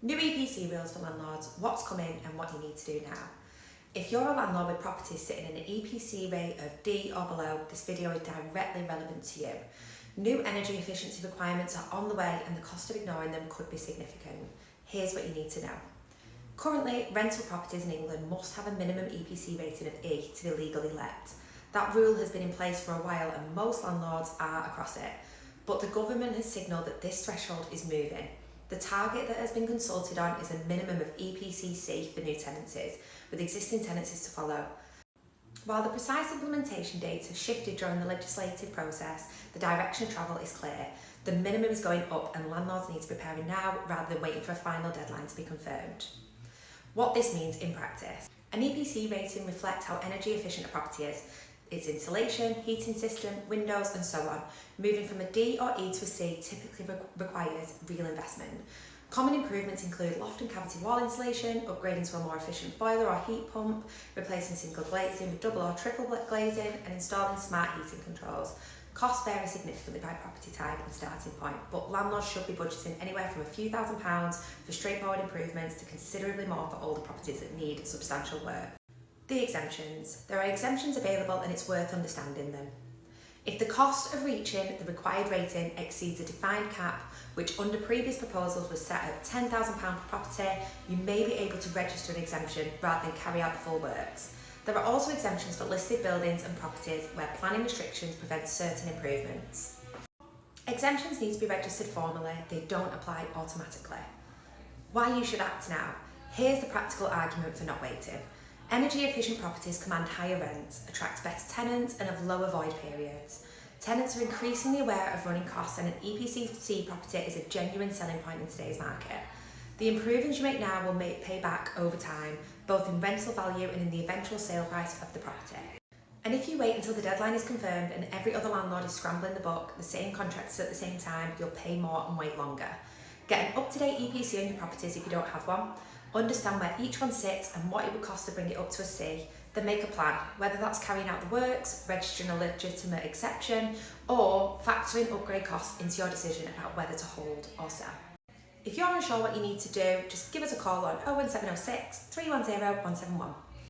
New EPC rules for landlords, what's coming and what you need to do now. If you're a landlord with properties sitting in an EPC rate of D or below, this video is directly relevant to you. New energy efficiency requirements are on the way and the cost of ignoring them could be significant. Here's what you need to know. Currently, rental properties in England must have a minimum EPC rating of E to be legally let. That rule has been in place for a while and most landlords are across it. But the government has signalled that this threshold is moving. The target that has been consulted on is a minimum of EPC C for new tenancies, with existing tenancies to follow. While the precise implementation dates have shifted during the legislative process, the direction of travel is clear. The minimum is going up and landlords need to be preparing now rather than waiting for a final deadline to be confirmed. What this means in practice. An EPC rating reflects how energy efficient a property is. Its insulation, heating system, windows and so on. Moving from a D or E to a C typically requires real investment. Common improvements include loft and cavity wall insulation, upgrading to a more efficient boiler or heat pump, replacing single glazing with double or triple glazing and installing smart heating controls. Costs vary significantly by property type and starting point, but landlords should be budgeting anywhere from a few £1,000s for straightforward improvements to considerably more for older properties that need substantial work. The exemptions. There are exemptions available and it's worth understanding them. If the cost of reaching the required rating exceeds a defined cap, which under previous proposals was set at £10,000 per property, you may be able to register an exemption rather than carry out the full works. There are also exemptions for listed buildings and properties where planning restrictions prevent certain improvements. Exemptions need to be registered formally, they don't apply automatically. Why you should act now? Here's the practical argument for not waiting. Energy efficient properties command higher rents, attract better tenants and have lower void periods. Tenants are increasingly aware of running costs and an EPC property is a genuine selling point in today's market. The improvements you make now will pay back over time, both in rental value and in the eventual sale price of the property. And if you wait until the deadline is confirmed and every other landlord is scrambling the book, the same contractors at the same time, you'll pay more and wait longer. Get an up-to-date EPC on your properties if you don't have one. Understand where each one sits and what it would cost to bring it up to a C, then make a plan, whether that's carrying out the works, registering a legitimate exception, or factoring upgrade costs into your decision about whether to hold or sell. If you're unsure what you need to do, just give us a call on 01706 310 171.